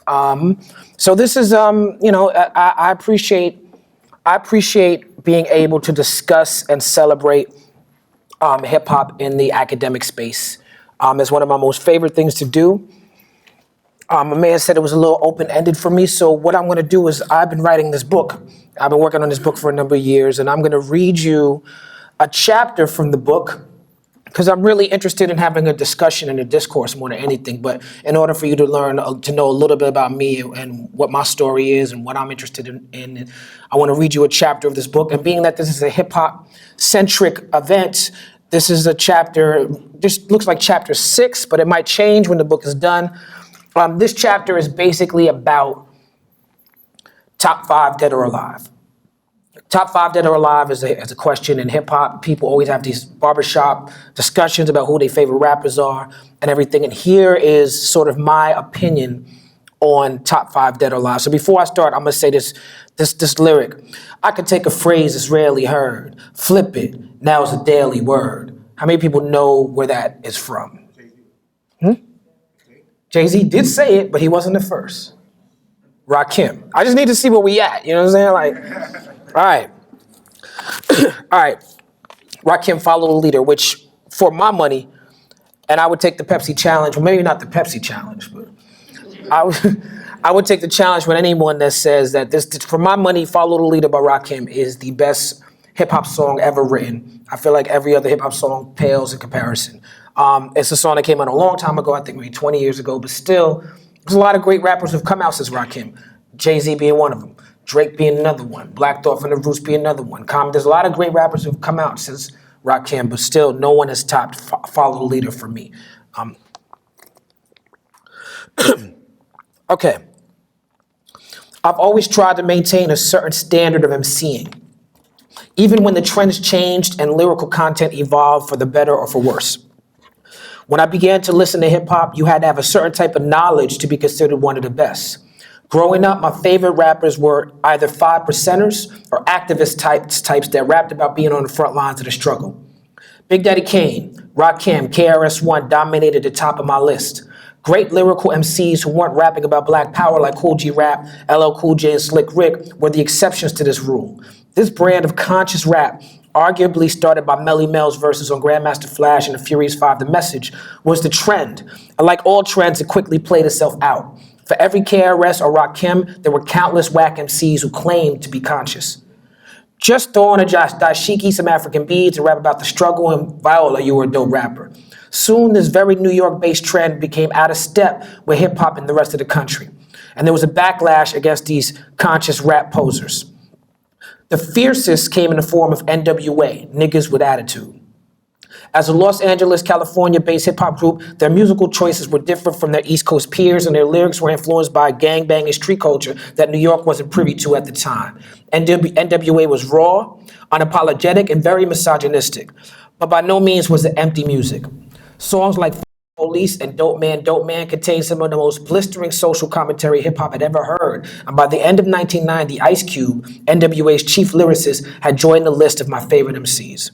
So this is, I appreciate being able to discuss and celebrate hip hop in the academic space. It's one of my most favorite things to do. A man said it was a little open-ended for me, so what I'm going to do is I've been writing this book. I've been working on this book for a number of years, and I'm going to read you a chapter from the book because I'm really interested in having a discussion and a discourse more than anything. But in order for you to learn, to know a little bit about me and what my story is and what I'm interested in, I want to read you a chapter of this book. And being that this is a hip-hop-centric event, this is a chapter, this looks like chapter 6, but it might change when the book is done. This chapter is basically about top 5 dead or alive. Top 5 dead or alive is a question in hip hop. People always have these barbershop discussions about who their favorite rappers are and everything. And here is sort of my opinion on top 5 dead or alive. So before I start, I'm gonna say this lyric. I could take a phrase that's rarely heard, flip it, now it's a daily word. How many people know where that is from? Jay-Z did say it, but he wasn't the first. Rakim. I just need to see where we at, you know what I'm saying? Like, all right. All right. Rakim, follow the leader, which for my money, and I would take the Pepsi challenge, well, maybe not the Pepsi challenge, but I would take the challenge with anyone that says that this, for my money, Follow the Leader by Rakim is the best hip hop song ever written. I feel like every other hip hop song pales in comparison. It's a song that came out a long time ago, I think maybe 20 years ago, but still, there's a lot of great rappers who've come out since Rakim. Jay-Z being one of them, Drake being another one, Black Thought from the Roots being another one. There's a lot of great rappers who've come out since Rakim, but still no one has topped Follow the Leader for me. Okay. I've always tried to maintain a certain standard of emceeing, even when the trends changed and lyrical content evolved for the better or for worse. When I began to listen to hip hop, you had to have a certain type of knowledge to be considered one of the best. Growing up, my favorite rappers were either 5%ers or activist types that rapped about being on the front lines of the struggle. Big Daddy Kane, Rakim, KRS-One dominated the top of my list. Great lyrical MCs who weren't rapping about black power like Cool G Rap, LL Cool J, and Slick Rick were the exceptions to this rule. This brand of conscious rap, arguably started by Melly Mel's verses on Grandmaster Flash and the Furious 5 The Message, was the trend. And like all trends, it quickly played itself out. For every KRS or Rakim, there were countless whack MCs who claimed to be conscious. Just throw on a dashiki, some African beads, and rap about the struggle, and Viola, you were a dope rapper. Soon, this very New York-based trend became out of step with hip-hop and the rest of the country. And there was a backlash against these conscious rap posers. The fiercest came in the form of NWA, Niggas with Attitude. As a Los Angeles, California-based hip-hop group, their musical choices were different from their East Coast peers, and their lyrics were influenced by gang-banging street culture that New York wasn't privy to at the time. NWA was raw, unapologetic, and very misogynistic, but by no means was it empty music. Songs like Police and Dope Man contained some of the most blistering social commentary hip-hop had ever heard. And by the end of 1990, Ice Cube, NWA's chief lyricist, had joined the list of my favorite MCs.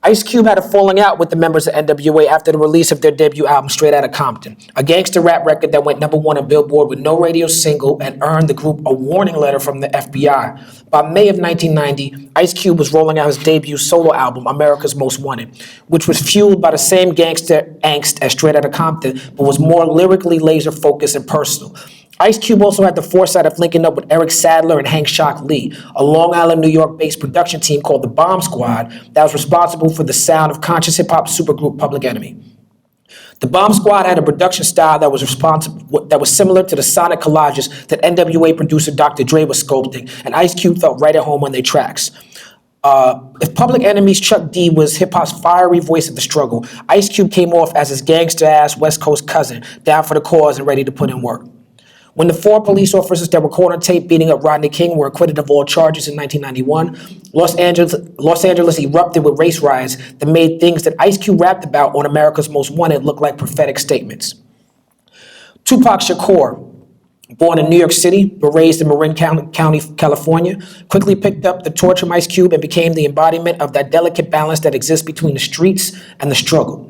Ice Cube had a falling out with the members of NWA after the release of their debut album, Straight Outta Compton, a gangster rap record that went #1 on Billboard with no radio single and earned the group a warning letter from the FBI. By May of 1990, Ice Cube was rolling out his debut solo album, America's Most Wanted, which was fueled by the same gangster angst as Straight Outta Compton, but was more lyrically laser-focused and personal. Ice Cube also had the foresight of linking up with Eric Sadler and Hank Shock Lee, a Long Island, New York-based production team called the Bomb Squad that was responsible for the sound of conscious hip-hop supergroup Public Enemy. The Bomb Squad had a production style that was similar to the sonic collages that NWA producer Dr. Dre was sculpting, and Ice Cube felt right at home on their tracks. If Public Enemy's Chuck D was hip-hop's fiery voice of the struggle, Ice Cube came off as his gangster-ass West Coast cousin, down for the cause and ready to put in work. When the 4 police officers that were caught on tape beating up Rodney King were acquitted of all charges in 1991, Los Angeles erupted with race riots that made things that Ice Cube rapped about on America's Most Wanted look like prophetic statements. Tupac Shakur, born in New York City but raised in Marin County, California, quickly picked up the torch from Ice Cube and became the embodiment of that delicate balance that exists between the streets and the struggle.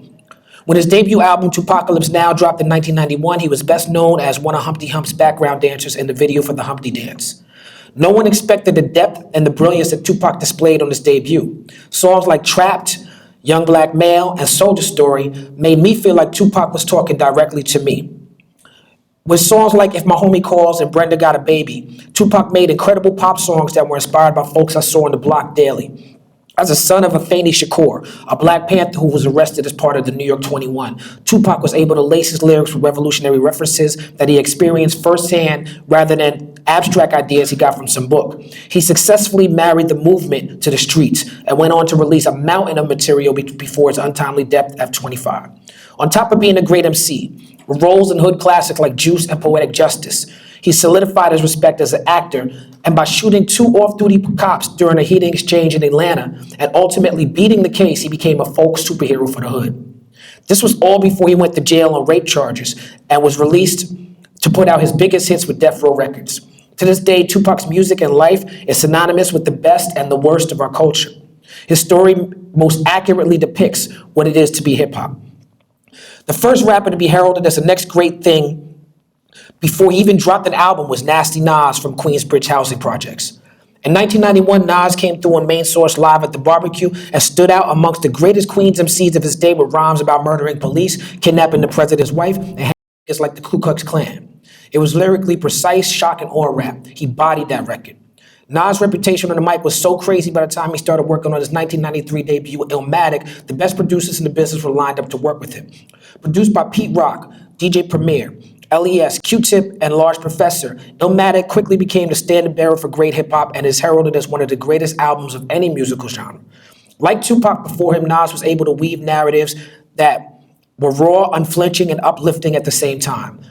When his debut album, Tupacalypse Now, dropped in 1991, he was best known as one of Humpty Hump's background dancers in the video for the Humpty Dance. No one expected the depth and the brilliance that Tupac displayed on his debut. Songs like Trapped, Young Black Male, and Soldier Story made me feel like Tupac was talking directly to me. With songs like If My Homie Calls and Brenda Got a Baby, Tupac made incredible pop songs that were inspired by folks I saw on the block daily. As a son of Afeni Shakur, a Black Panther who was arrested as part of the New York 21, Tupac was able to lace his lyrics with revolutionary references that he experienced firsthand rather than abstract ideas he got from some book. He successfully married the movement to the streets and went on to release a mountain of material before his untimely death at 25. On top of being a great MC, with roles in hood classics like Juice and Poetic Justice, he solidified his respect as an actor, and by shooting 2 off-duty cops during a heated exchange in Atlanta and ultimately beating the case, he became a folk superhero for the hood. This was all before he went to jail on rape charges and was released to put out his biggest hits with Death Row Records. To this day, Tupac's music and life is synonymous with the best and the worst of our culture. His story most accurately depicts what it is to be hip-hop. The first rapper to be heralded as the next great thing before he even dropped an album was Nasty Nas from Queensbridge Housing Projects. In 1991, Nas came through on Main Source Live at the Barbecue and stood out amongst the greatest Queens MCs of his day with rhymes about murdering police, kidnapping the president's wife, and having like the Ku Klux Klan. It was lyrically precise, shock, and awe rap. He bodied that record. Nas' reputation on the mic was so crazy by the time he started working on his 1993 debut, Illmatic, the best producers in the business were lined up to work with him. Produced by Pete Rock, DJ Premier, LES, Q-Tip, and Large Professor, Illmatic quickly became the standard bearer for great hip-hop and is heralded as one of the greatest albums of any musical genre. Like Tupac before him, Nas was able to weave narratives that were raw, unflinching, and uplifting at the same time.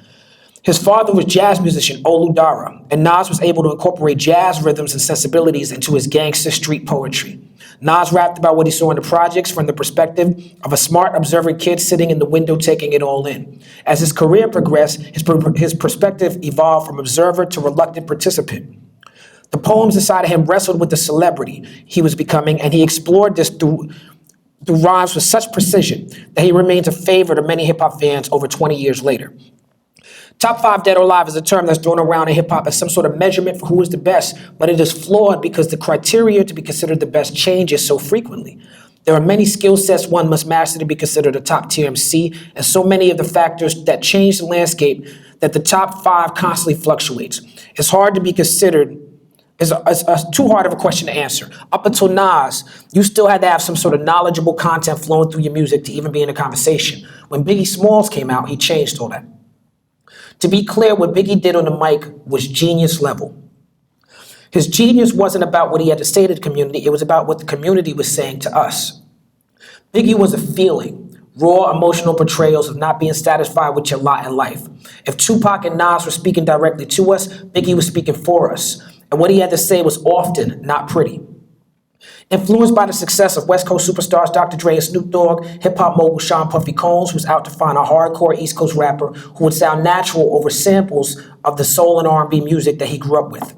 His father was jazz musician Olu Dara, and Nas was able to incorporate jazz rhythms and sensibilities into his gangster street poetry. Nas rapped about what he saw in the projects from the perspective of a smart, observant kid sitting in the window taking it all in. As his career progressed, his perspective evolved from observer to reluctant participant. The poems inside of him wrestled with the celebrity he was becoming, and he explored this through rhymes with such precision that he remains a favorite of many hip-hop fans over 20 years later. Top 5 Dead or Alive is a term that's thrown around in hip-hop as some sort of measurement for who is the best, but it is flawed because the criteria to be considered the best changes so frequently. There are many skill sets one must master to be considered a top-tier MC, and so many of the factors that change the landscape that the top 5 constantly fluctuates. It's hard to be considered, it's too hard of a question to answer. Up until Nas, you still had to have some sort of knowledgeable content flowing through your music to even be in a conversation. When Biggie Smalls came out, he changed all that. To be clear, what Biggie did on the mic was genius level. His genius wasn't about what he had to say to the community, it was about what the community was saying to us. Biggie was a feeling, raw emotional portrayals of not being satisfied with your lot in life. If Tupac and Nas were speaking directly to us, Biggie was speaking for us. And what he had to say was often not pretty. Influenced by the success of West Coast superstars Dr. Dre and Snoop Dogg, hip-hop mogul Sean Puffy Combs was out to find a hardcore East Coast rapper who would sound natural over samples of the soul and R&B music that he grew up with.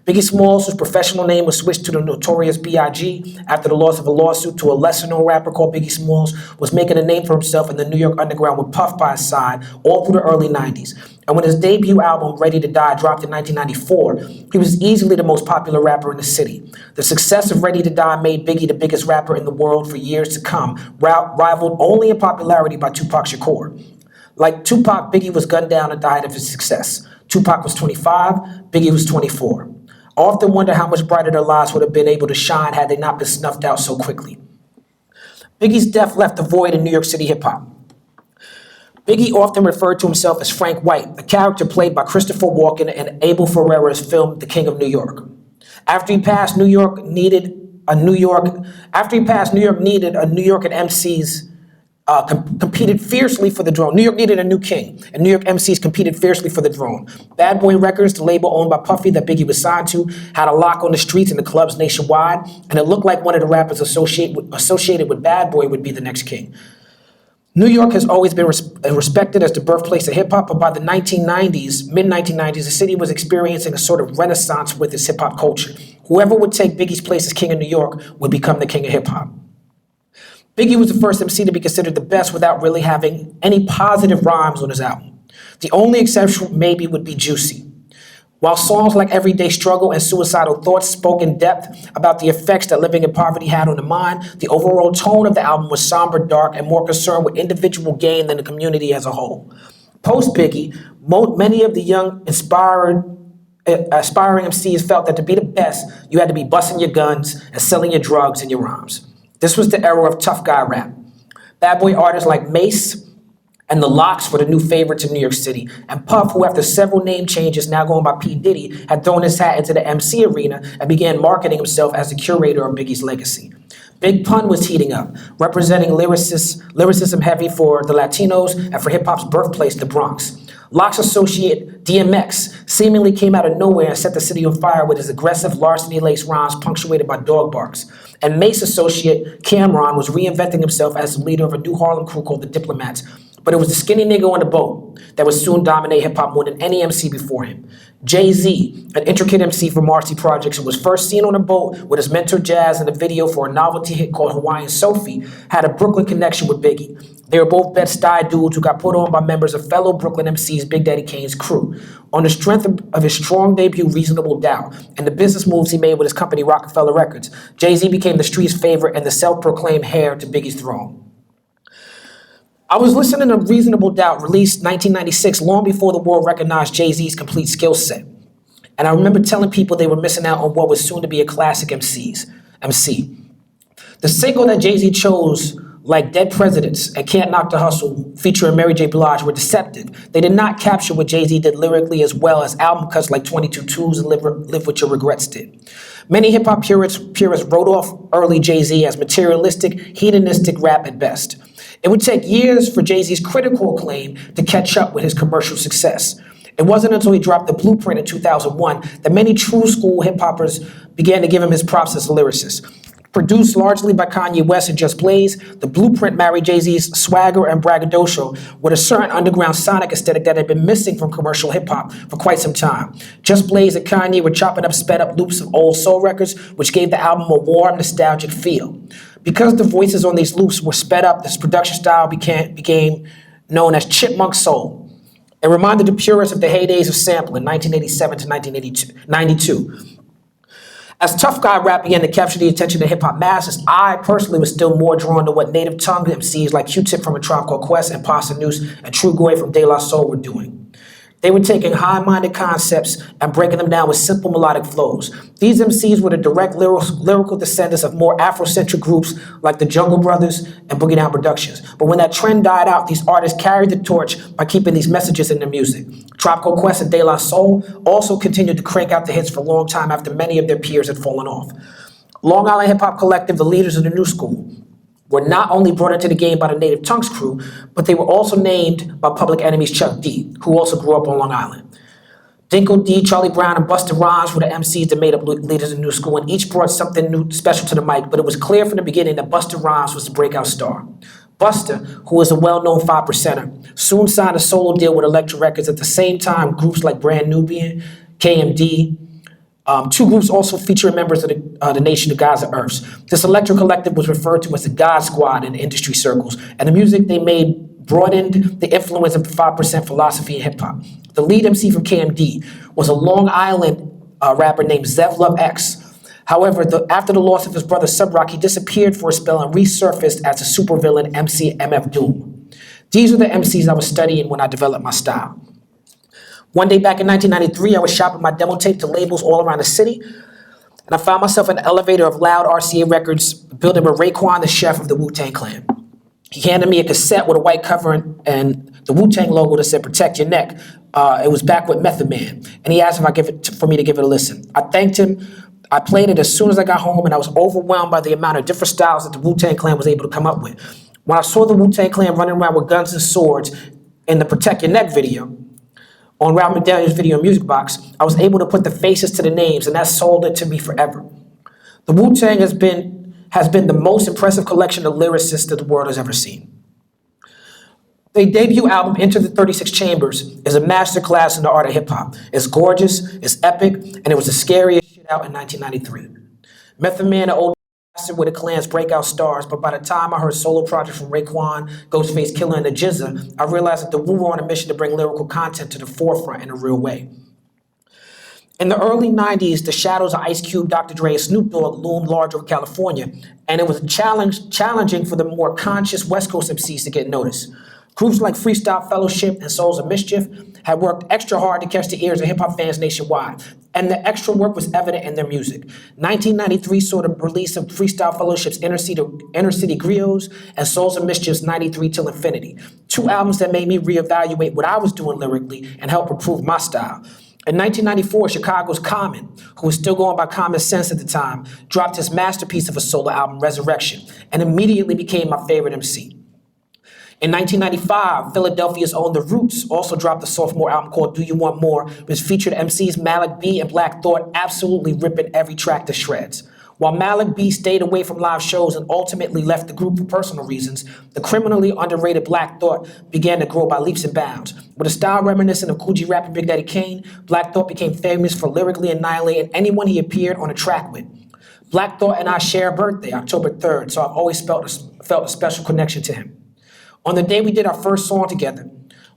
Biggie Smalls, whose professional name was switched to the Notorious B.I.G. after the loss of a lawsuit to a lesser-known rapper called Biggie Smalls, was making a name for himself in the New York underground with Puff by his side all through the early 90s. And when his debut album, Ready to Die, dropped in 1994, he was easily the most popular rapper in the city. The success of Ready to Die made Biggie the biggest rapper in the world for years to come, rivaled only in popularity by Tupac Shakur. Like Tupac, Biggie was gunned down at the height of his success. Tupac was 25, Biggie was 24. I often wonder how much brighter their lives would have been able to shine had they not been snuffed out so quickly. Biggie's death left a void in New York City hip-hop. Biggie often referred to himself as Frank White, a character played by Christopher Walken in Abel Ferrara's film The King of New York. After he passed, New York needed a New York and MCs competed fiercely for the throne. New York needed a new king, and New York MCs competed fiercely for the throne. Bad Boy Records, the label owned by Puffy that Biggie was signed to, had a lock on the streets and the clubs nationwide, and it looked like one of the rappers associated with Bad Boy would be the next king. New York has always been respected as the birthplace of hip-hop, but by the 1990s, mid-1990s, the city was experiencing a sort of renaissance with its hip-hop culture. Whoever would take Biggie's place as king of New York would become the king of hip-hop. Biggie was the first MC to be considered the best without really having any positive rhymes on his album. The only exception maybe would be Juicy. While songs like Everyday Struggle and Suicidal Thoughts spoke in depth about the effects that living in poverty had on the mind, the overall tone of the album was somber, dark, and more concerned with individual gain than the community as a whole. Post Biggie, many of the young, aspiring MCs felt that to be the best, you had to be busting your guns and selling your drugs and your rhymes. This was the era of tough guy rap. Bad boy artists like Mace and the Lox were the new favorites in New York City. And Puff, who after several name changes, now going by P. Diddy, had thrown his hat into the MC arena and began marketing himself as the curator of Biggie's legacy. Big Pun was heating up, representing lyricism heavy for the Latinos and for hip-hop's birthplace, the Bronx. Lox associate DMX seemingly came out of nowhere and set the city on fire with his aggressive larceny-laced rhymes punctuated by dog barks. And Mace associate Cameron was reinventing himself as the leader of a new Harlem crew called the Diplomats. But it was the skinny nigga on the boat that would soon dominate hip-hop more than any MC before him. Jay-Z, an intricate MC for Marcy Projects, who was first seen on a boat with his mentor Jazz in a video for a novelty hit called Hawaiian Sophie, had a Brooklyn connection with Biggie. They were both Bed-Stuy dudes who got put on by members of fellow Brooklyn MCs Big Daddy Kane's crew. On the strength of his strong debut, Reasonable Doubt, and the business moves he made with his company Rockefeller Records, Jay-Z became the street's favorite and the self-proclaimed heir to Biggie's throne. I was listening to Reasonable Doubt, released 1996, long before the world recognized Jay-Z's complete skill set. And I remember telling people they were missing out on what was soon to be a classic MC. The single that Jay-Z chose, like Dead Presidents and Can't Knock the Hustle, featuring Mary J. Blige, were deceptive. They did not capture what Jay-Z did lyrically as well as album cuts like 22 Twos and Live With Your Regrets did. Many hip-hop purists wrote off early Jay-Z as materialistic, hedonistic rap at best. It would take years for Jay-Z's critical acclaim to catch up with his commercial success. It wasn't until he dropped The Blueprint in 2001 that many true school hip-hoppers began to give him his props as a lyricist. Produced largely by Kanye West and Just Blaze, The Blueprint married Jay-Z's swagger and braggadocio with a certain underground sonic aesthetic that had been missing from commercial hip-hop for quite some time. Just Blaze and Kanye were chopping up sped-up loops of old soul records, which gave the album a warm, nostalgic feel. Because the voices on these loops were sped up, this production style became known as chipmunk soul. It reminded the purists of the heydays of sampling, 1987 to 1992. As tough guy rap began to capture the attention of hip-hop masses, I personally was still more drawn to what native tongue MCs like Q-Tip from A Tribe Called Quest and Pasta Noose and True Goy from De La Soul were doing. They were taking high-minded concepts and breaking them down with simple melodic flows. These MCs were the direct lyrical descendants of more Afrocentric groups like the Jungle Brothers and Boogie Down Productions. But when that trend died out, these artists carried the torch by keeping these messages in their music. Tribe Called Quest and De La Soul also continued to crank out the hits for a long time after many of their peers had fallen off. Long Island Hip Hop Collective, the leaders of the new school, were not only brought into the game by the Native Tongues crew, but they were also named by Public Enemy's Chuck D, who also grew up on Long Island. Dinkle D, Charlie Brown, and Busta Rhymes were the MCs that made up leaders in the new school, and each brought something new special to the mic, but it was clear from the beginning that Busta Rhymes was the breakout star. Busta, who was a well-known 5%er, soon signed a solo deal with Elektra Records. At the same time, groups like Brand Nubian, KMD, two groups also featuring members of the Nation of Gods and Earths. This Elektra collective was referred to as the God Squad in industry circles, and the music they made broadened the influence of the 5% philosophy in hip-hop. The lead MC from KMD was a Long Island rapper named Zev Love X. However, after the loss of his brother Sub Rock, he disappeared for a spell and resurfaced as a supervillain MC MF Doom. These were the MCs I was studying when I developed my style. One day back in 1993, I was shopping my demo tape to labels all around the city, and I found myself in the elevator of Loud RCA Records, building with Raekwon, the chef of the Wu-Tang Clan. He handed me a cassette with a white cover and the Wu-Tang logo that said "Protect Your Neck." It was back with Method Man, and he asked for me to give it a listen. I thanked him. I played it as soon as I got home, and I was overwhelmed by the amount of different styles that the Wu-Tang Clan was able to come up with. When I saw the Wu-Tang Clan running around with guns and swords in the Protect Your Neck video, on Ralph McDaniel's Video Music Box, I was able to put the faces to the names, and that sold it to me forever. The Wu-Tang has been the most impressive collection of lyricists that the world has ever seen. Their debut album, Enter the 36 Chambers, is a masterclass in the art of hip-hop. It's gorgeous, it's epic, and it was the scariest shit out in 1993. Method Man and Old were the Klan's breakout stars, but by the time I heard solo projects from Raekwon, Ghostface Killah, and the GZA, I realized that the Wu were on a mission to bring lyrical content to the forefront in a real way. In the early 90s, the shadows of Ice Cube, Dr. Dre, and Snoop Dogg loomed large over California, and it was challenging for the more conscious West Coast MCs to get noticed. Groups like Freestyle Fellowship and Souls of Mischief had worked extra hard to catch the ears of hip-hop fans nationwide, and the extra work was evident in their music. 1993 saw the release of Freestyle Fellowship's Inner City Griots and Souls of Mischief's 93 Till Infinity, two albums that made me reevaluate what I was doing lyrically and help improve my style. In 1994, Chicago's Common, who was still going by Common Sense at the time, dropped his masterpiece of a solo album, Resurrection, and immediately became my favorite MC. In 1995, Philadelphia's own The Roots also dropped a sophomore album called Do You Want More, which featured MCs Malik B and Black Thought absolutely ripping every track to shreds. While Malik B stayed away from live shows and ultimately left the group for personal reasons, the criminally underrated Black Thought began to grow by leaps and bounds. With a style reminiscent of Kool G Rap and Big Daddy Kane, Black Thought became famous for lyrically annihilating anyone he appeared on a track with. Black Thought and I share a birthday, October 3rd, so I've always felt a special connection to him. On the day we did our first song together,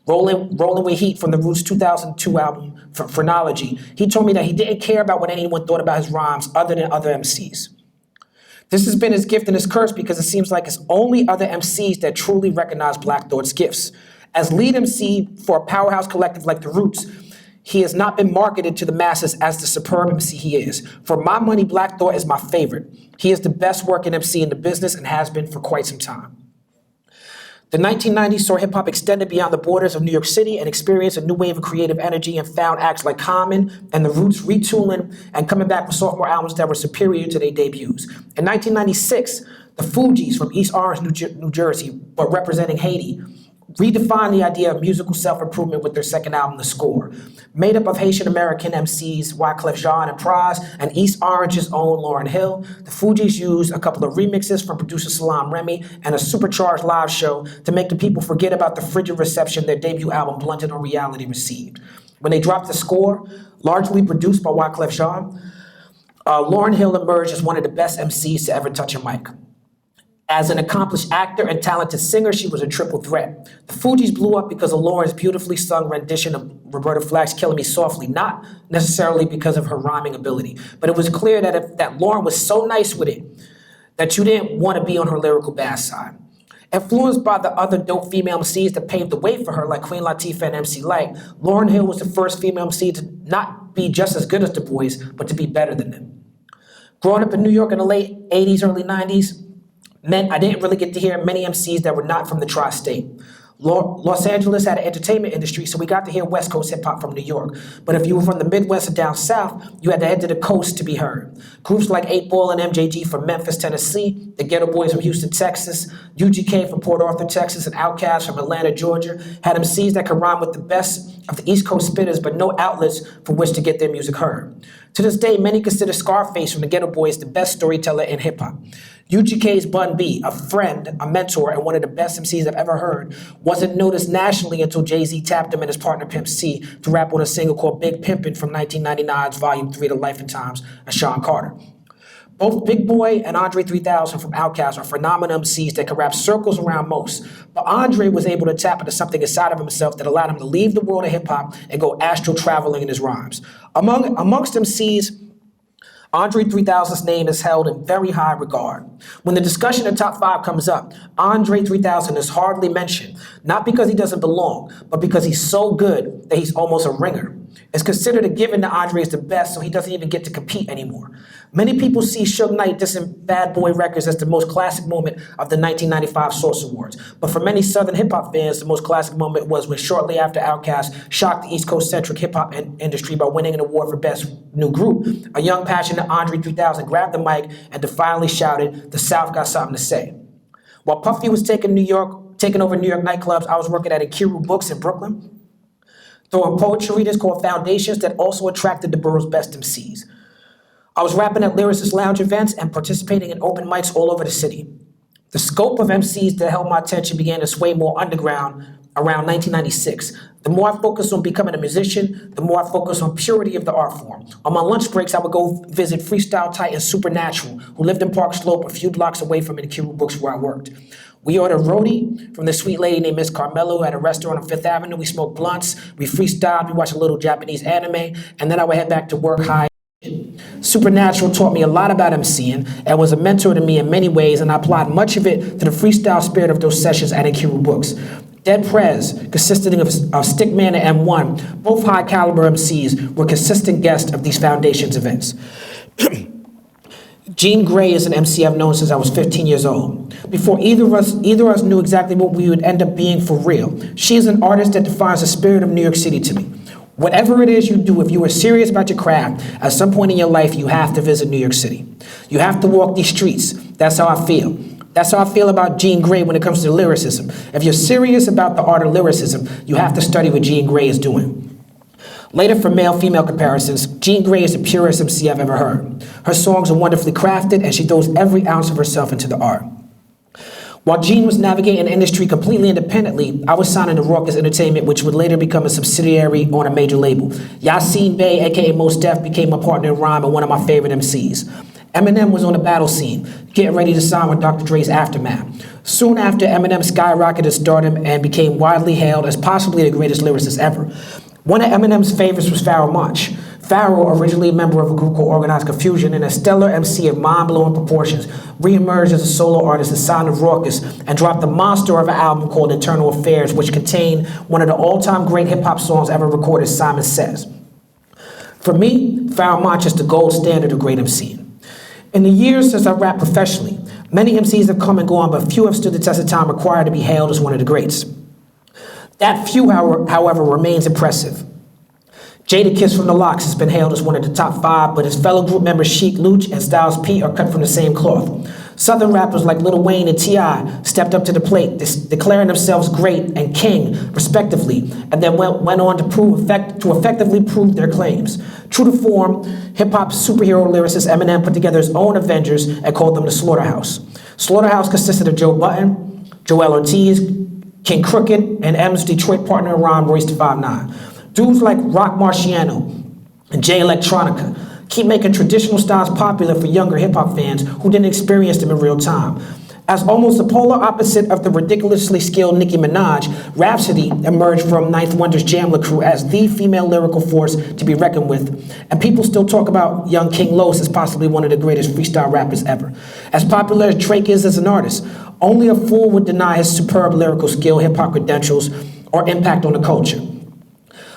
Rolling with Heat from the Roots 2002 album, Phrenology, he told me that he didn't care about what anyone thought about his rhymes other than other MCs. This has been his gift and his curse because it seems like it's only other MCs that truly recognize Black Thought's gifts. As lead MC for a powerhouse collective like The Roots, he has not been marketed to the masses as the superb MC he is. For my money, Black Thought is my favorite. He is the best working MC in the business and has been for quite some time. The 1990s saw hip-hop extended beyond the borders of New York City and experienced a new wave of creative energy and found acts like Common and The Roots retooling and coming back with sophomore albums that were superior to their debuts. In 1996, the Fugees from East Orange, New Jersey, but representing Haiti, redefined the idea of musical self-improvement with their second album, The Score. Made up of Haitian-American MCs Wyclef Jean and Pras and East Orange's own Lauryn Hill, the Fugees used a couple of remixes from producer Salam Remy and a supercharged live show to make the people forget about the frigid reception their debut album, Blunted on Reality, received. When they dropped The Score, largely produced by Wyclef Jean, Lauryn Hill emerged as one of the best MCs to ever touch a mic. As an accomplished actor and talented singer, she was a triple threat. The Fugees blew up because of Lauryn's beautifully sung rendition of Roberta Flack's Killing Me Softly, not necessarily because of her rhyming ability. But it was clear that Lauryn was so nice with it that you didn't want to be on her lyrical bad side. Influenced by the other dope female MCs that paved the way for her, like Queen Latifah and MC Lyte, Lauryn Hill was the first female MC to not be just as good as the boys, but to be better than them. Growing up in New York in the late 80s, early 90s, meant I didn't really get to hear many MCs that were not from the tri-state. Los Angeles had an entertainment industry, so we got to hear West Coast hip-hop from New York. But if you were from the Midwest or down south, you had to head to the coast to be heard. Groups like 8 Ball and MJG from Memphis, Tennessee, the Ghetto Boys from Houston, Texas, UGK from Port Arthur, Texas, and Outkast from Atlanta, Georgia, had MCs that could rhyme with the best of the East Coast spitters, but no outlets from which to get their music heard. To this day, many consider Scarface from the Ghetto Boys the best storyteller in hip-hop. UGK's Bun B, a friend, a mentor, and one of the best MCs I've ever heard, wasn't noticed nationally until Jay-Z tapped him and his partner Pimp C to rap on a single called Big Pimpin' from 1999's Volume 3 of Life and Times of Sean Carter. Both Big Boy and Andre 3000 from Outkast are phenomenal MCs that can rap circles around most, but Andre was able to tap into something inside of himself that allowed him to leave the world of hip-hop and go astral traveling in his rhymes. Amongst MCs, Andre 3000's name is held in very high regard. When the discussion of top 5 comes up, Andre 3000 is hardly mentioned, not because he doesn't belong, but because he's so good that he's almost a ringer. It's considered a given that Andre is the best, so he doesn't even get to compete anymore. Many people see Suge Knight dissing Bad Boy Records as the most classic moment of the 1995 Source Awards. But for many Southern hip-hop fans, the most classic moment was when shortly after Outkast shocked the East Coast-centric hip-hop industry by winning an award for Best New Group. A young, passionate Andre 3000 grabbed the mic and defiantly shouted, "The South got something to say." While Puffy was taking over New York nightclubs, I was working at Akiru Books in Brooklyn, throwing poetry readings called Foundations that also attracted the borough's best MCs. I was rapping at lyricist lounge events and participating in open mics all over the city. The scope of MCs that held my attention began to sway more underground around 1996. The more I focused on becoming a musician, the more I focused on purity of the art form. On my lunch breaks, I would go visit freestyle titan Supernatural, who lived in Park Slope, a few blocks away from the Cuban Books where I worked. We ordered roti from the sweet lady named Miss Carmelo at a restaurant on Fifth Avenue. We smoked blunts, we freestyled, we watched a little Japanese anime, and then I would head back to work high. Supernatural taught me a lot about MCing and was a mentor to me in many ways, and I applied much of it to the freestyle spirit of those sessions at Cuban Books. Dead Prez, consisting of Stickman and M1, both high caliber MCs, were consistent guests of these Foundations events. Jean Grey is an MC I've known since I was 15 years old. Before either of us knew exactly what we would end up being for real. She is an artist that defines the spirit of New York City to me. Whatever it is you do, if you are serious about your craft, at some point in your life, you have to visit New York City. You have to walk these streets. That's how I feel. That's how I feel about Jean Grey when it comes to lyricism. If you're serious about the art of lyricism, you have to study what Jean Grey is doing. Later, for male-female comparisons, Jean Grey is the purest MC I've ever heard. Her songs are wonderfully crafted, and she throws every ounce of herself into the art. While Jean was navigating the industry completely independently, I was signing to Raucous Entertainment, which would later become a subsidiary on a major label. Yassine Bey, aka Mos Def, became my partner in rhyme and one of my favorite MCs. Eminem was on the battle scene, getting ready to sign with Dr. Dre's Aftermath. Soon after, Eminem skyrocketed stardom and became widely hailed as possibly the greatest lyricist ever. One of Eminem's favorites was Pharoah Monch. Pharoah, originally a member of a group called Organized Confusion and a stellar MC of mind-blowing proportions, re-emerged as a solo artist and signed to Raucous and dropped a monster of an album called Internal Affairs, which contained one of the all-time great hip-hop songs ever recorded, Simon Says. For me, Pharoah Monch is the gold standard of great MCing. In the years since I rapped professionally, many MCs have come and gone, but few have stood the test of time required to be hailed as one of the greats. That few, however, remains impressive. Jadakiss from the Lox has been hailed as one of the top 5, but his fellow group members Sheek Louch and Styles P are cut from the same cloth. Southern rappers like Lil Wayne and T.I. stepped up to the plate, declaring themselves great and king, respectively, and then went on to effectively prove their claims. True to form, hip-hop superhero lyricist Eminem put together his own Avengers and called them the Slaughterhouse. Slaughterhouse consisted of Joe Button, Joel Ortiz, King Crooked, and M's Detroit partner in rhyme, Royce da 5'9". Dudes like Rock Marciano and Jay Electronica keep making traditional styles popular for younger hip-hop fans who didn't experience them in real time. As almost the polar opposite of the ridiculously skilled Nicki Minaj, Rhapsody emerged from Ninth Wonder's Jamla crew as the female lyrical force to be reckoned with, and people still talk about young King Los as possibly one of the greatest freestyle rappers ever. As popular as Drake is as an artist, only a fool would deny his superb lyrical skill, hip-hop credentials, or impact on the culture.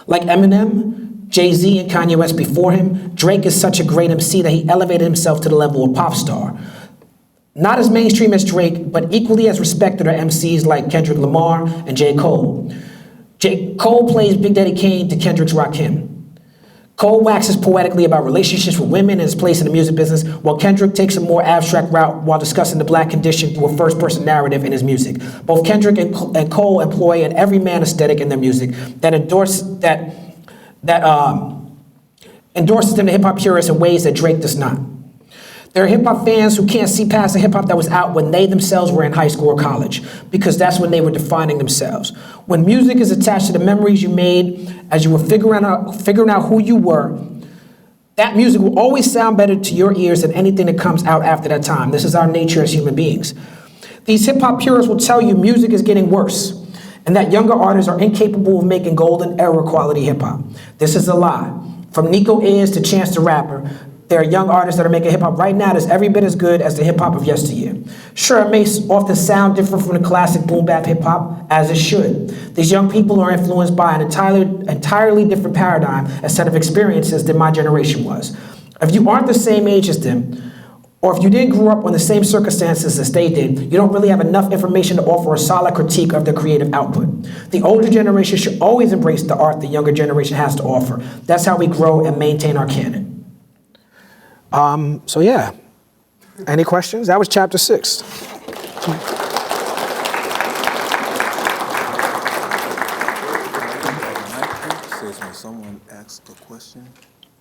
Like Eminem, Jay-Z, and Kanye West before him, Drake is such a great MC that he elevated himself to the level of pop star. Not as mainstream as Drake, but equally as respected are MCs like Kendrick Lamar and J. Cole. J. Cole plays Big Daddy Kane to Kendrick's Rakim. Cole waxes poetically about relationships with women and his place in the music business, while Kendrick takes a more abstract route while discussing the black condition through a first-person narrative in his music. Both Kendrick and Cole employ an everyman aesthetic in their music that endorses them to hip-hop purists in ways that Drake does not. There are hip-hop fans who can't see past the hip-hop that was out when they themselves were in high school or college, because that's when they were defining themselves. When music is attached to the memories you made as you were figuring out who you were, that music will always sound better to your ears than anything that comes out after that time. This is our nature as human beings. These hip-hop purists will tell you music is getting worse, and that younger artists are incapable of making golden era quality hip-hop. This is a lie. From Nico Ayers to Chance the Rapper, there are young artists that are making hip-hop right now that's every bit as good as the hip-hop of yesteryear. Sure, it may often sound different from the classic boom-bap hip-hop, as it should. These young people are influenced by an entirely different paradigm and set of experiences than my generation was. If you aren't the same age as them, or if you didn't grow up in the same circumstances as they did, you don't really have enough information to offer a solid critique of their creative output. The older generation should always embrace the art the younger generation has to offer. That's how we grow and maintain our canon. So yeah, any questions? That was chapter 6. Says when someone asks a question,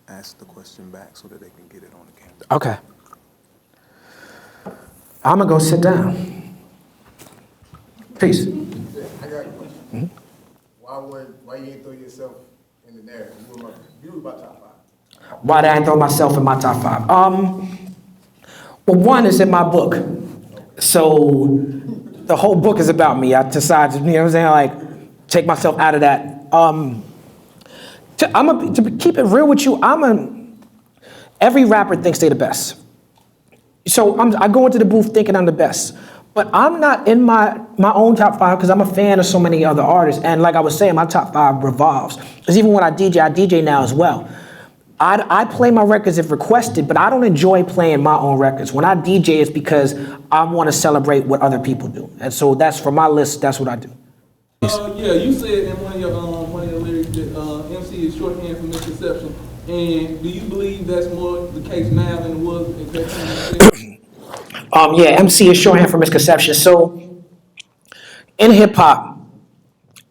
ask the question back so that they can get it on the camera. Okay. I'm gonna go sit down. Peace. I got a question. Why you ain't throw yourself in the narrative? You were my top 5. Why did I throw myself in my top 5? Well, one is in my book. So the whole book is about me. I decided, you know what I'm saying, like, take myself out of that. To keep it real with you, every rapper thinks they're the best. So I go into the booth thinking I'm the best. But I'm not in my own top 5 because I'm a fan of so many other artists. And like I was saying, my top 5 revolves. Because even when I DJ now as well. I play my records if requested, but I don't enjoy playing my own records. When I DJ, it's because I want to celebrate what other people do. And so that's for my list, that's what I do. Yeah, you said in one of your lyrics that MC is shorthand for misconception. And do you believe that's more the case now than it was at that time? Yeah, MC is shorthand for misconception. So in hip hop,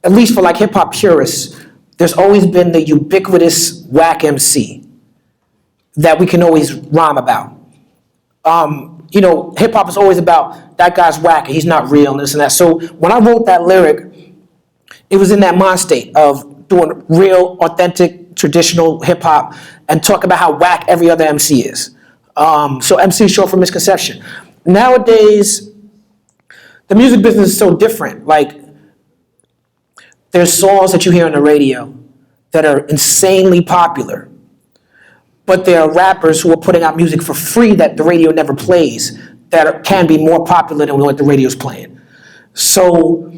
at least for like hip hop purists, there's always been the ubiquitous whack MC that we can always rhyme about. You know, hip hop is always about that guy's whack, he's not real, and this and that. So when I wrote that lyric, it was in that mind state of doing real, authentic, traditional hip hop and talk about how whack every other MC is. So MC is short for misconception. Nowadays, the music business is so different. Like, there's songs that you hear on the radio that are insanely popular, but there are rappers who are putting out music for free that the radio never plays that can be more popular than what the radio's playing. So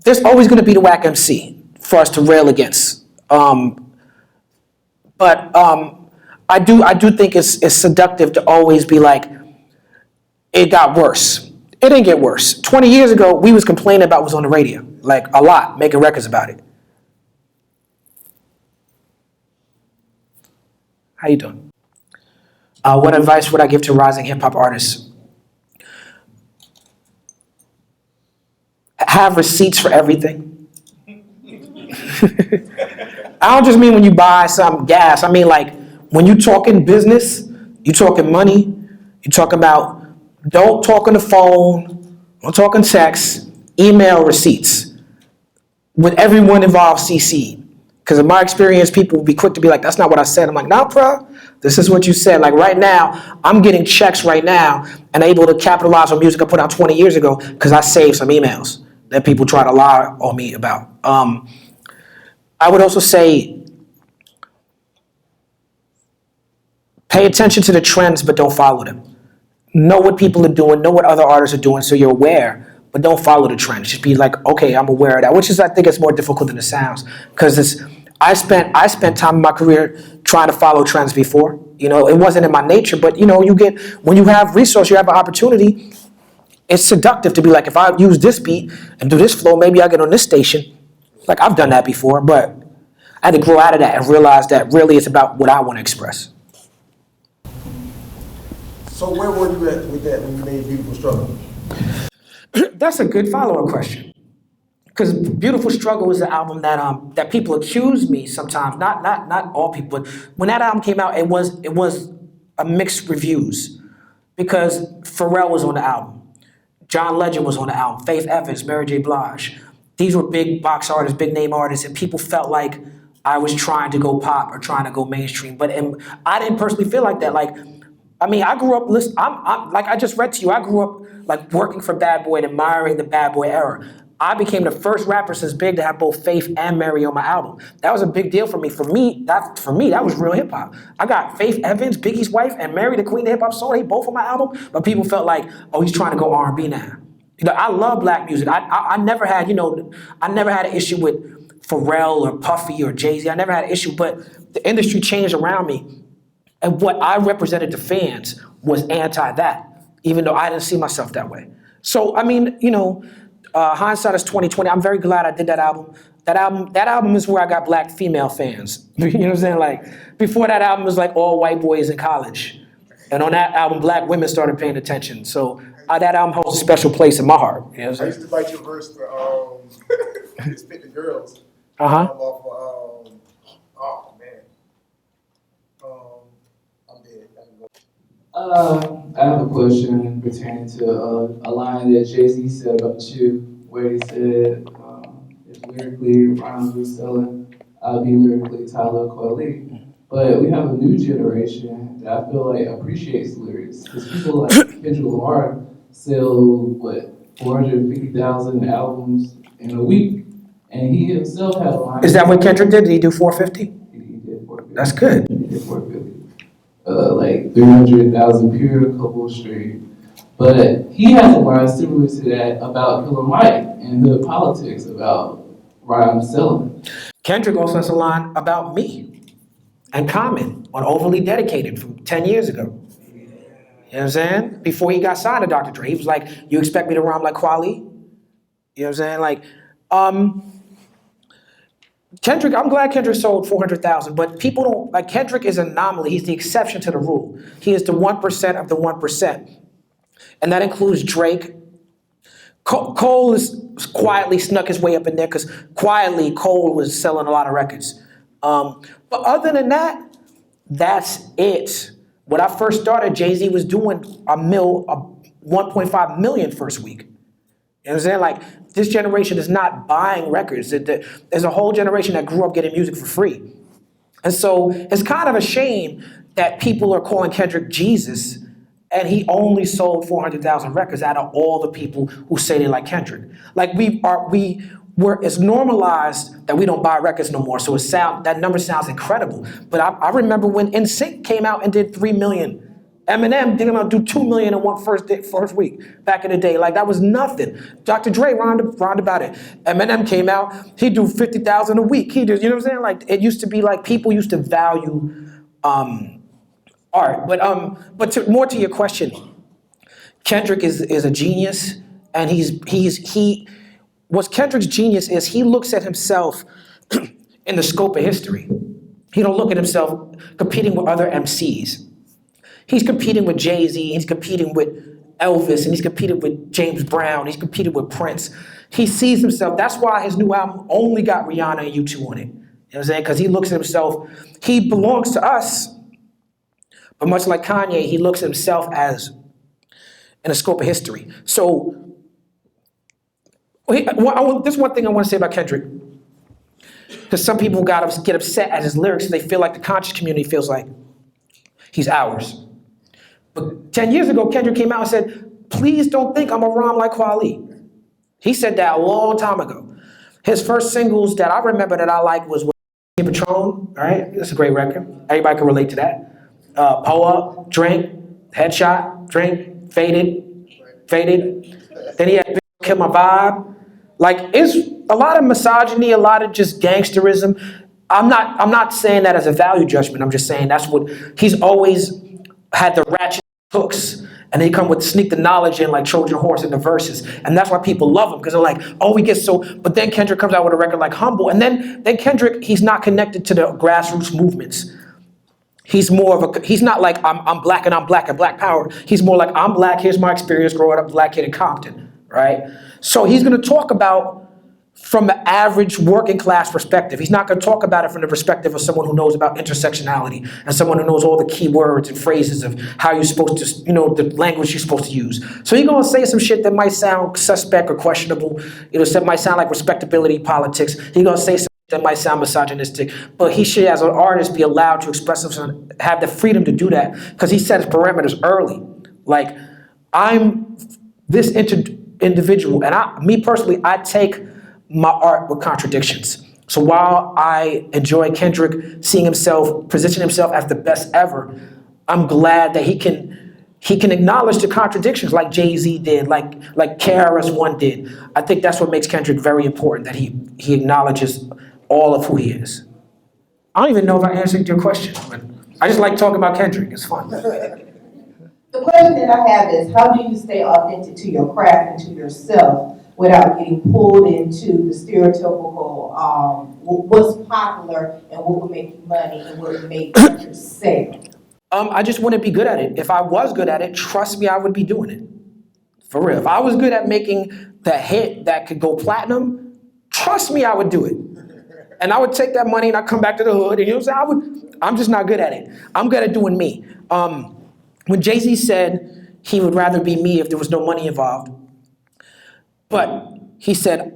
there's always going to be the whack MC for us to rail against. But I do think it's seductive to always be like, it got worse. It didn't get worse. 20 years ago, we was complaining about what was on the radio, like a lot, making records about it. How you doing? What advice would I give to rising hip hop artists? Have receipts for everything. I don't just mean when you buy some gas. I mean like when you talking business, you talking money, you talking about don't talk on the phone, don't talk on text, email receipts. With everyone involved CC. Because in my experience, people will be quick to be like, that's not what I said. I'm like, nah, bro, this is what you said. Like right now, I'm getting checks right now and able to capitalize on music I put out 20 years ago because I saved some emails that people try to lie on me about. I would also say, pay attention to the trends, but don't follow them. Know what people are doing, know what other artists are doing so you're aware, but don't follow the trends. Just be like, okay, I'm aware of that, which is, I think it's more difficult than it sounds. Because I spent time in my career trying to follow trends before. You know, it wasn't in my nature, but you know, when you have resource, you have an opportunity, it's seductive to be like, if I use this beat and do this flow, maybe I get on this station. Like, I've done that before, but I had to grow out of that and realize that really it's about what I want to express. So where were you at with that when you made Beautiful Struggle? That's a good follow-up question. Because Beautiful Struggle is an album that people accuse me sometimes, not all people, but when that album came out, it was a mixed reviews. Because Pharrell was on the album, John Legend was on the album, Faith Evans, Mary J. Blige. These were big box artists, big name artists, and people felt like I was trying to go pop or trying to go mainstream. But I didn't personally feel like that. Like, I mean, I grew up, listen, I'm like I just read to you, I grew up like working for Bad Boy and admiring the Bad Boy era. I became the first rapper since Big to have both Faith and Mary on my album. That was a big deal for me. For me, that was real hip hop. I got Faith Evans, Biggie's wife, and Mary, the queen of hip hop soul. They both on my album, but people felt like, oh, he's trying to go R&B now. You know, I love black music. I never had, you know, I never had an issue with Pharrell or Puffy or Jay-Z. I never had an issue, but the industry changed around me. And what I represented to fans was anti that, even though I didn't see myself that way. So, I mean, you know, hindsight is 2020. I'm very glad I did that album. That album is where I got black female fans. You know what I'm saying? Like, before that album was like all white boys in college. And on that album, black women started paying attention. So that album holds a special place in my heart. You know what I'm I used to write your verse for Spit the Girls. Uh-huh. Oh man. I'm dead. I have a question pertaining to a line that Jay-Z said about you, where he said, his lyrically rhymes with selling, I'll be lyrically Talib Kweli. But we have a new generation that I feel like appreciates lyrics. Because people like Kendrick Lamar sell, what, 450,000 albums in a week. And he himself has a line. Is that what Kendrick did? Did he do 450? He did 450. That's good. He did 450. Like 300,000 pure, couple straight. But he has a line similar to that about Killer Mike and the politics about rhyme selling. Kendrick also has a line about me and Common on Overly Dedicated from 10 years ago. You know what I'm saying? Before he got signed to Dr. Dre, he was like, you expect me to rhyme like Kweli? You know what I'm saying? Like, Kendrick, I'm glad Kendrick sold 400,000, but people don't, like Kendrick is an anomaly. He's the exception to the rule. He is the 1% of the 1%. And that includes Drake. Cole has quietly snuck his way up in there because quietly Cole was selling a lot of records. But other than that, that's it. When I first started, Jay-Z was doing 1.5 million first week. You know what I'm saying? Like, this generation is not buying records. There's a whole generation that grew up getting music for free. And so it's kind of a shame that people are calling Kendrick Jesus, and he only sold 400,000 records out of all the people who say they like Kendrick. Like, it's normalized that we don't buy records no more, so that number sounds incredible. But I remember when NSYNC came out and did 3 million. Eminem didn't want to do 2 million in one first week back in the day. Like, that was nothing. Dr. Dre rhymed about it. Eminem came out, he'd do 50,000 a week. He did, you know what I'm saying? Like, it used to be like people used to value art. But more to your question, Kendrick is a genius, and what's Kendrick's genius is he looks at himself in the scope of history. He don't look at himself competing with other MCs. He's competing with Jay-Z, he's competing with Elvis, and he's competing with James Brown, he's competing with Prince. He sees himself, that's why his new album only got Rihanna and U2 on it. You know what I'm saying? Because he looks at himself, he belongs to us, but much like Kanye, he looks at himself as in the scope of history. So, there's one thing I want to say about Kendrick. Because some people get upset at his lyrics, and they feel like the conscious community feels like he's ours. But 10 years ago, Kendrick came out and said, please don't think I'm a rhyme like Kweli. He said that a long time ago. His first singles that I remember that I liked was Patron, all right? That's a great record. Everybody can relate to that. Pull Up, Drink, Headshot, Drink, Faded. Then he had Kill My Vibe. Like, it's a lot of misogyny, a lot of just gangsterism. I'm not saying that as a value judgment. I'm just saying that's what he's always had, the ratchet hooks, and they come with sneak the knowledge in like Trojan horse in the verses, and that's why people love him, because they're like, oh, we get so. But then Kendrick comes out with a record like Humble, and then Kendrick, he's not connected to the grassroots movements. He's not like I'm black and black power. He's more like I'm black. Here's my experience growing up black kid in Compton, right? So he's going to talk about from the average working class perspective. He's not going to talk about it from the perspective of someone who knows about intersectionality and someone who knows all the key words and phrases of how you're supposed to, the language you're supposed to use. So he's going to say some shit that might sound suspect or questionable. That might sound like respectability politics. He's going to say some shit that might sound misogynistic. But he should, as an artist, be allowed to express himself, have the freedom to do that, because he set his parameters early. Like, I'm this individual, and me personally, I take my art with contradictions. So while I enjoy Kendrick seeing himself, position himself as the best ever, I'm glad that he can acknowledge the contradictions like Jay-Z did, like KRS-One did. I think that's what makes Kendrick very important, that he acknowledges all of who he is. I don't even know if I answered your question, but I just like talking about Kendrick. It's fun. The question that I have is, how do you stay authentic to your craft and to yourself without getting pulled into the stereotypical, what's popular and what would make you money and what would make you sell? I just want to be good at it. If I was good at it, trust me, I would be doing it. For real. If I was good at making the hit that could go platinum, trust me, I would do it. And I would take that money and I'd come back to the hood, and you know what I'm saying? I'm just not good at it. I'm good at doing me. When Jay-Z said he would rather be me if there was no money involved, but he said,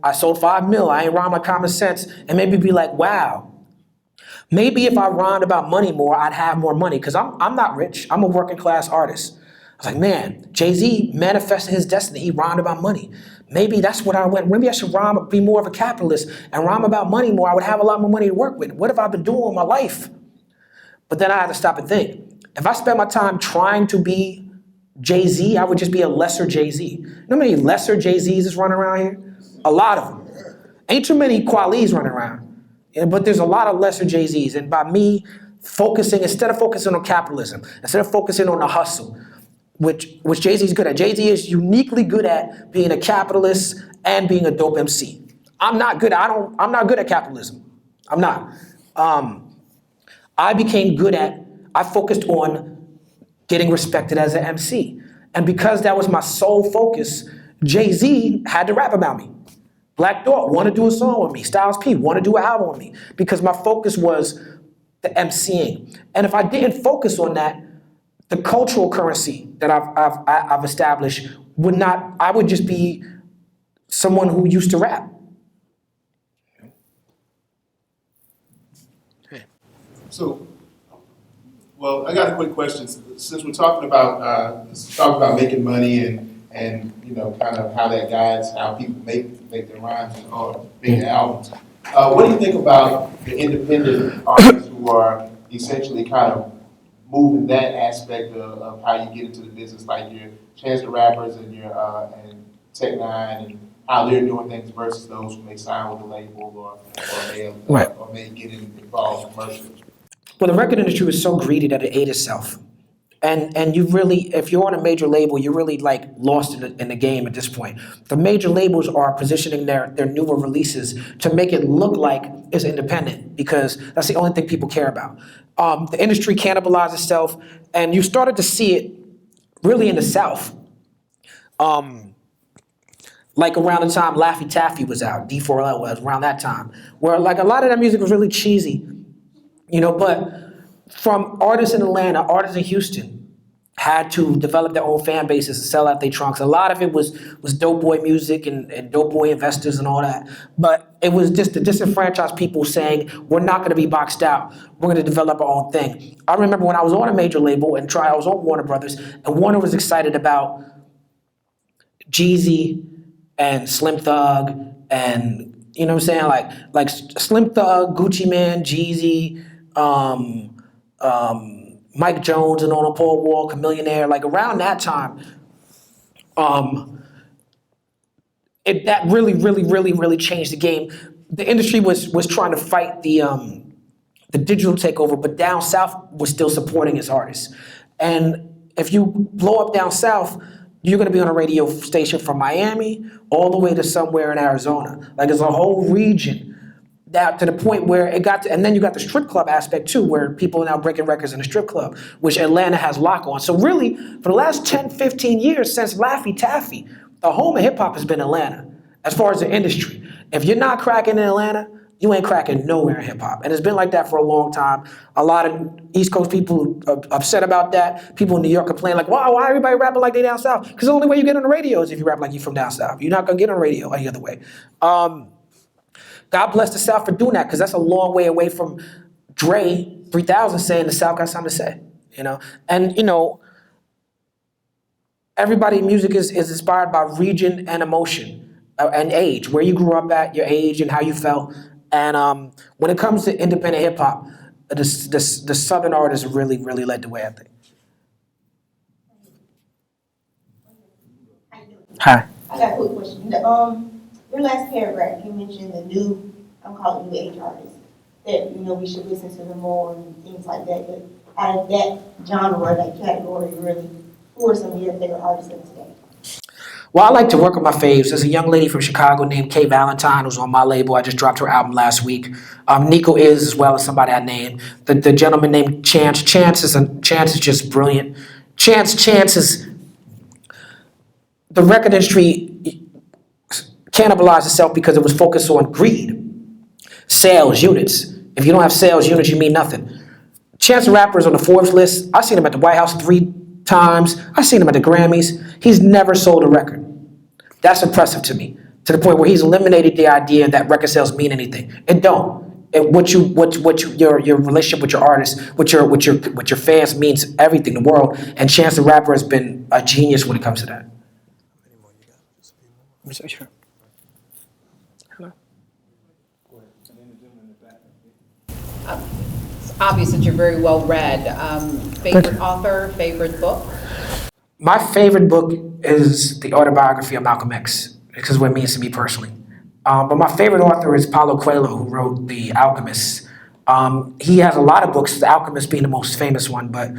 I sold 5 mil, I ain't rhyme like common sense, and maybe be like, wow, maybe if I rhymed about money more, I'd have more money, because I'm not rich, I'm a working class artist. I was like, man, Jay-Z manifested his destiny, he rhymed about money. Maybe that's what I went, maybe I should rhyme, be more of a capitalist, and rhyme about money more, I would have a lot more money to work with. What have I been doing with my life? But then I had to stop and think. If I spent my time trying to be Jay-Z, I would just be a lesser Jay-Z. You know how many lesser Jay-Zs is running around here? A lot of them. Ain't too many Kwalis running around. But there's a lot of lesser Jay-Zs. And by me focusing, instead of focusing on capitalism, instead of focusing on the hustle, which Jay-Z's good at. Jay-Z is uniquely good at being a capitalist and being a dope MC. I'm not good at capitalism. I'm not. I focused on getting respected as an MC. And because that was my sole focus, Jay-Z had to rap about me. Black Thought wanted to do a song with me. Styles P wanted to do an album with me. Because my focus was the MCing. And if I didn't focus on that, the cultural currency that I've established I would just be someone who used to rap. So, well, I got a quick question. Since we're talking about making money and you know, kind of how that guides how people make their rhymes or make their albums. What do you think about the independent artists who are essentially kind of moving that aspect of how you get into the business, like your Chance the Rappers and your and Tech Nine, and how they're doing things versus those who may sign with a label or may get involved commercially? Well, the record industry was so greedy that it ate itself. And you really, if you're on a major label, you're really like lost in the game at this point. The major labels are positioning their newer releases to make it look like it's independent, because that's the only thing people care about. The industry cannibalized itself, and you started to see it really in the South. Like around the time Laffy Taffy was out, D4L was around that time, where like a lot of that music was really cheesy, you know, but from artists in Atlanta, artists in Houston had to develop their own fan bases and sell out their trunks. A lot of it was dope boy music and dope boy investors and all that. But it was just the disenfranchised people saying, we're not going to be boxed out. We're going to develop our own thing. I remember when I was on a major label and I was on Warner Brothers, and Warner was excited about Jeezy and Slim Thug and, you know what I'm saying? Like Slim Thug, Gucci Mane, Jeezy, Mike Jones and on Paul Walker, Millionaire, like around that time, that really changed the game. The industry was trying to fight the digital takeover, but down south was still supporting its artists. And if you blow up down south, you're gonna be on a radio station from Miami all the way to somewhere in Arizona. Like it's a whole region. That to the point where it got to, and then you got the strip club aspect too, where people are now breaking records in the strip club, which Atlanta has lock on. So really, for the last 10, 15 years since Laffy Taffy, the home of hip hop has been Atlanta, as far as the industry. If you're not cracking in Atlanta, you ain't cracking nowhere in hip hop. And it's been like that for a long time. A lot of East Coast people are upset about that. People in New York complain like, wow, why everybody rapping like they down south? Because the only way you get on the radio is if you rap like you from down south. You're not gonna get on the radio any other way. God bless the South for doing that, because that's a long way away from Dre 3000 saying the South got something to say, you know? And, you know, everybody's music is inspired by region and emotion and age, where you grew up at, your age and how you felt. And when it comes to independent hip hop, the Southern artists really led the way, I think. Hi. I got a quick question. Your last paragraph, you mentioned the new, I'm calling new age artists, that, you know, we should listen to them more and things like that. But out of that genre, that category, really, who are some of your favorite artists of today? Well, I like to work with my faves. There's a young lady from Chicago named Kay Valentine who's on my label. I just dropped her album last week. Nico is as well as somebody I named. The gentleman named Chance. Chance is just brilliant. Chance is the record industry cannibalized itself because it was focused on greed, sales units. If you don't have sales units, you mean nothing. Chance the Rapper is on the Forbes list. I've seen him at the White House 3 times. I've seen him at the Grammys. He's never sold a record. That's impressive to me. to the point where he's eliminated the idea that record sales mean anything. It don't. Your relationship with your artist, with your fans means everything in the world. And Chance the Rapper has been a genius when it comes to that. Sure. Hello. It's obvious that you're very well read. Favorite author, favorite book? My favorite book is the autobiography of Malcolm X, because of what it means to me personally. But my favorite author is Paulo Coelho, who wrote The Alchemist. He has a lot of books, The Alchemist being the most famous one, but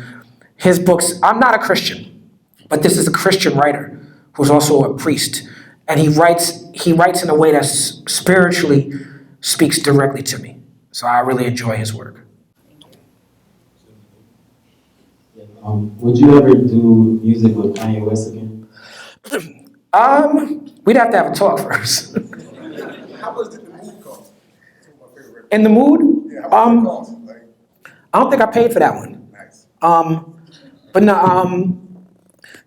his books, I'm not a Christian, but this is a Christian writer who's also a priest. And he writes in a way that spiritually speaks directly to me. So I really enjoy his work. Would you ever do music with Kanye West again? We'd have to have a talk first. How much did the mood cost? In the mood? Yeah, how much did it cost? Like, I don't think I paid for that one. nice. But no,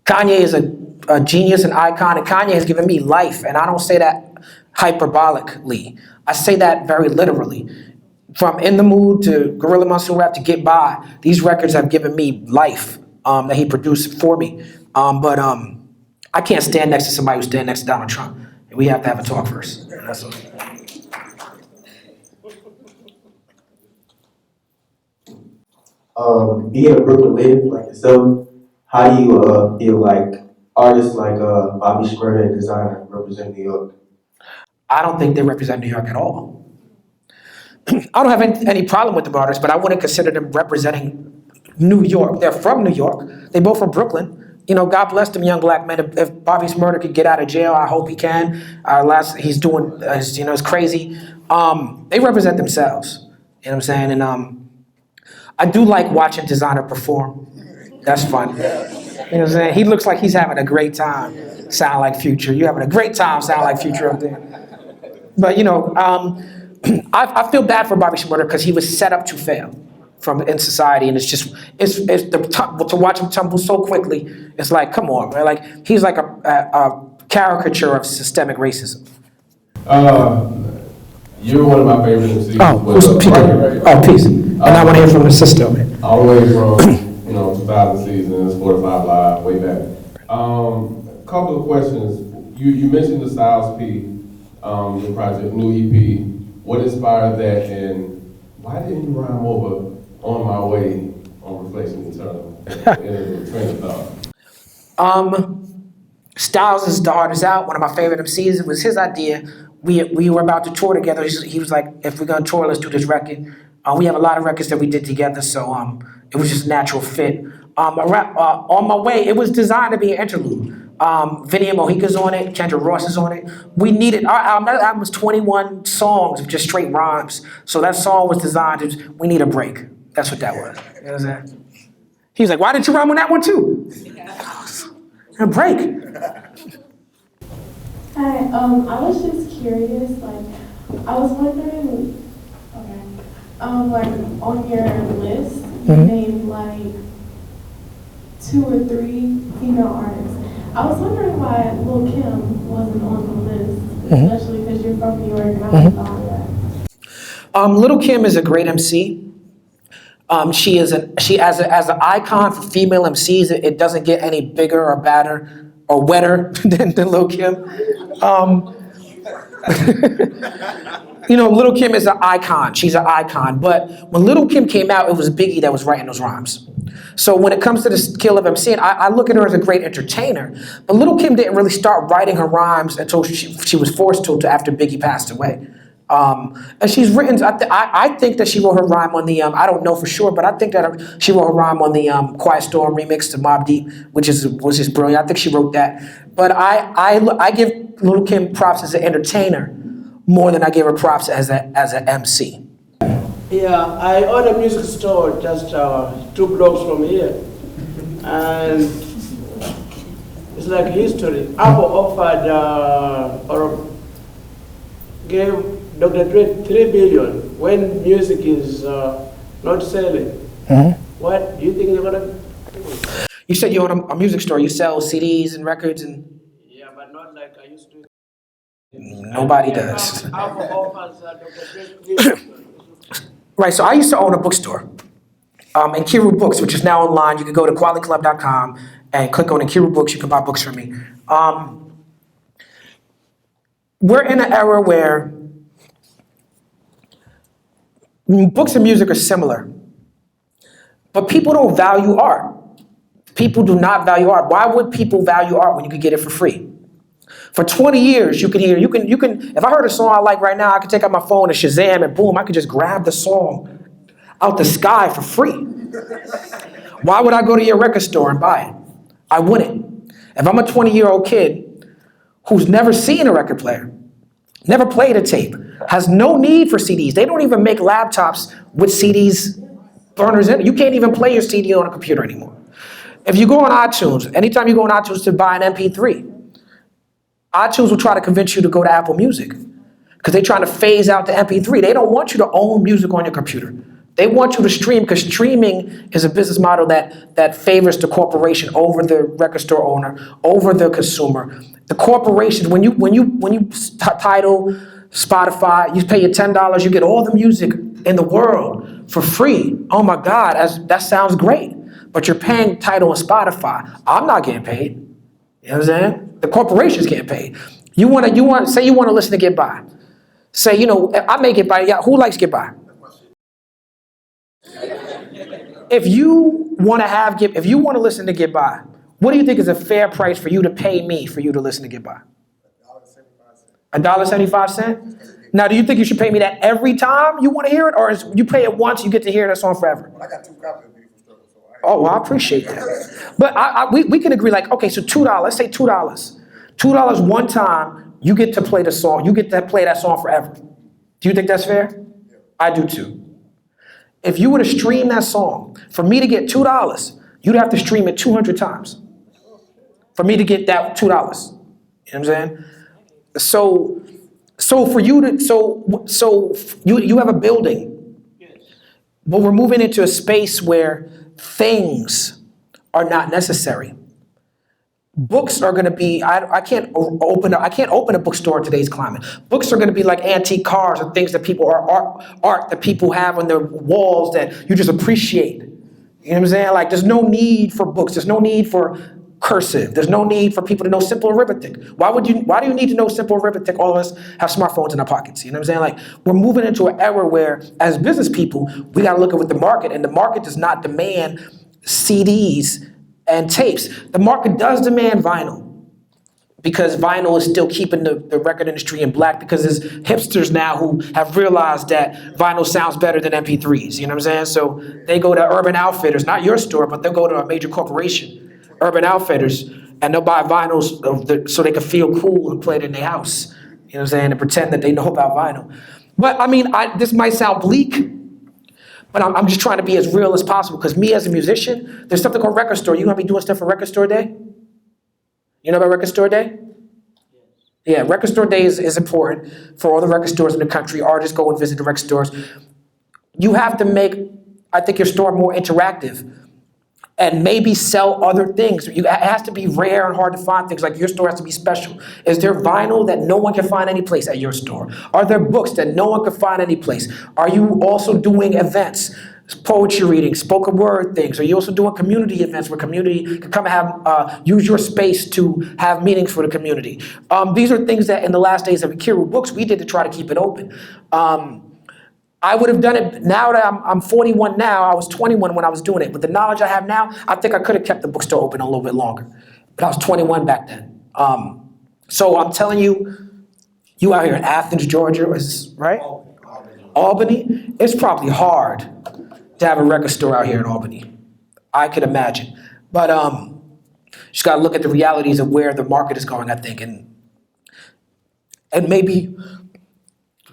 Kanye is a genius and icon, and Kanye has given me life, and I don't say that hyperbolically. I say that very literally. From In the Mood to Gorilla Monsoon Rap to Get By, these records have given me life that he produced for me. But I can't stand next to somebody who's standing next to Donald Trump. We have to have a talk first. That's all. Being a Brooklyn native like yourself, how do you feel like artists like Bobby Shmurda and Designer represent New York? I don't think they represent New York at all. I don't have any problem with the artists, but I wouldn't consider them representing New York. They're from New York. They both from Brooklyn. You know, God bless them young black men. If Bobby Shmurda could get out of jail, I hope he can. He's doing, it's crazy. They represent themselves. You know what I'm saying? And I do like watching Designer perform. That's fun. You know what I'm saying? He looks like he's having a great time. Sound like Future. You're having a great time. Sound like Future up there. But I feel bad for Bobby Shmurda because he was set up to fail in society, and to watch him tumble so quickly. It's like, come on, man! Like he's like a caricature of systemic racism. You're one of my favorite MCs. Peace. And I want to hear from the sister. All the way from 2000 seasons, 45 Live, way back. Couple of questions. You mentioned the Styles P, the project, new EP. What inspired that, and why didn't you rhyme over On My Way on Reflection Eternal in a train of thought? Styles is The Hardest Out, one of my favorite MCs. It was his idea. We were about to tour together. He was like, if we're gonna tour, let's do this record. We have a lot of records that we did together, so it was just a natural fit. On My Way, it was designed to be an interlude. Vinny and Mojica's on it, Kendra Ross is on it. We needed, our album was 21 songs of just straight rhymes. So that song was designed we need a break. That's what that was. You know what I'm saying? He was like, why didn't you rhyme on that one too? A break. Hi, I was just curious, I was wondering, on your list, you named 2 or 3 female artists. I was wondering why Lil' Kim wasn't on the list, especially because you're from New York and I thought that. Lil' Kim is a great MC. She as an icon for female MCs, it doesn't get any bigger or badder or wetter than Lil' Kim. Lil' Kim is an icon. She's an icon. But when Lil' Kim came out, it was Biggie that was writing those rhymes. So when it comes to the skill of MCing, I look at her as a great entertainer. But Lil' Kim didn't really start writing her rhymes until she was forced to after Biggie passed away. And she's written, I think that she wrote her rhyme on the, I don't know for sure, but I think that she wrote her rhyme on the Quiet Storm remix to Mobb Deep, which was just brilliant. I think she wrote that. But I give Lil' Kim props as an entertainer more than I give her props as an MC. Yeah, I own a music store just 2 blocks from here. And it's like history. Apple offered or gave Dr. Dre $3 billion when music is not selling. What do you think they're gonna do? You said you own a music store. You sell CDs and records and. Yeah, but not like I used to. Nobody does. Our orphans are the Right, so I used to own a bookstore in Kiru Books, which is now online. You can go to qualityclub.com and click on Kiru Books. You can buy books from me. We're in an era where books and music are similar, but people don't value art. People do not value art. Why would people value art when you could get it for free? For 20 years, you can, if I heard a song I like right now, I could take out my phone and Shazam and boom, I could just grab the song out the sky for free. Why would I go to your record store and buy it? I wouldn't. If I'm a 20-year-old kid who's never seen a record player, never played a tape, has no need for CDs. They don't even make laptops with CDs burners in it. You can't even play your CD on a computer anymore. If you go on iTunes, anytime you go on iTunes to buy an MP3, iTunes will try to convince you to go to Apple Music because they're trying to phase out the MP3. They don't want you to own music on your computer. They want you to stream because streaming is a business model that favors the corporation over the record store owner, over the consumer. The corporation, when you title Spotify, you pay your $10, you get all the music in the world for free. Oh my God, that sounds great. But you're paying Tidal and Spotify. I'm not getting paid. You know what I'm saying? The corporation's getting paid. Say you want to listen to Get By. Say, I may Get By. Yeah, who likes Get By? If you want to listen to Get By, what do you think is a fair price for you to pay me for you to listen to Get By? $1.75? Now, do you think you should pay me that every time you want to hear it, or is you pay it once, you get to hear that song forever? Well, I got 2 copies of Beautiful Struggle, so Oh, well, I appreciate that. But we can agree, like, okay, so $2, let's say $2. $2 one time, you get to play the song. You get to play that song forever. Do you think that's fair? Yeah. I do too. If you were to stream that song, for me to get $2, you'd have to stream it 200 times for me to get that $2. You know what I'm saying? So for you to, you have a building, but we're moving into a space where things are not necessary. Books are going to be, I can't open a bookstore in today's climate. Books are going to be like antique cars and things that people are art that people have on their walls that you just appreciate. You know what I'm saying? Like, there's no need for books. There's no need for cursive. There's no need for people to know simple arithmetic. Why do you need to know simple arithmetic? All of us have smartphones in our pockets. You know what I'm saying? Like, we're moving into an era where, as business people, we got to look at the market, and the market does not demand CDs and tapes. The market does demand vinyl because vinyl is still keeping the record industry in black because there's hipsters now who have realized that vinyl sounds better than MP3s. You know what I'm saying? So they go to Urban Outfitters, not your store, but they'll go to a major corporation, Urban Outfitters, and they'll buy vinyls so they can feel cool and play it in their house. You know what I'm saying? And pretend that they know about vinyl. But I mean, this might sound bleak, but I'm just trying to be as real as possible because me as a musician, there's something called Record Store. You gonna be doing stuff for Record Store Day? You know about Record Store Day? Yeah, Record Store Day is important for all the record stores in the country. Artists go and visit the record stores. You have to make, I think, your store more interactive and maybe sell other things. It has to be rare and hard to find things. Like, your store has to be special. Is there vinyl that no one can find any place at your store? Are there books that no one can find any place? Are you also doing events, poetry reading, spoken word things? Are you also doing community events where community can come and have use your space to have meetings for the community? These are things that in the last days of Kiru Books we did to try to keep it open. I would have done it now that I'm 41 now. I was 21 when I was doing it. With the knowledge I have now, I think I could have kept the bookstore open a little bit longer. But I was 21 back then. So I'm telling you, you out here in Athens, Georgia, right? Albany. It's probably hard to have a record store out here in Albany. I could imagine. But just got to look at the realities of where the market is going, I think, and maybe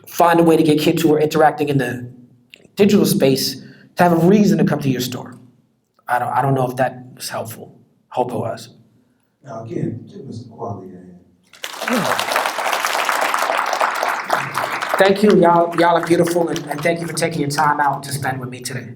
find a way to get kids who are interacting in the digital space to have a reason to come to your store. I don't know if that was helpful. Hope it was. Now again, give us quality. Thank you, y'all are beautiful, and thank you for taking your time out to spend with me today.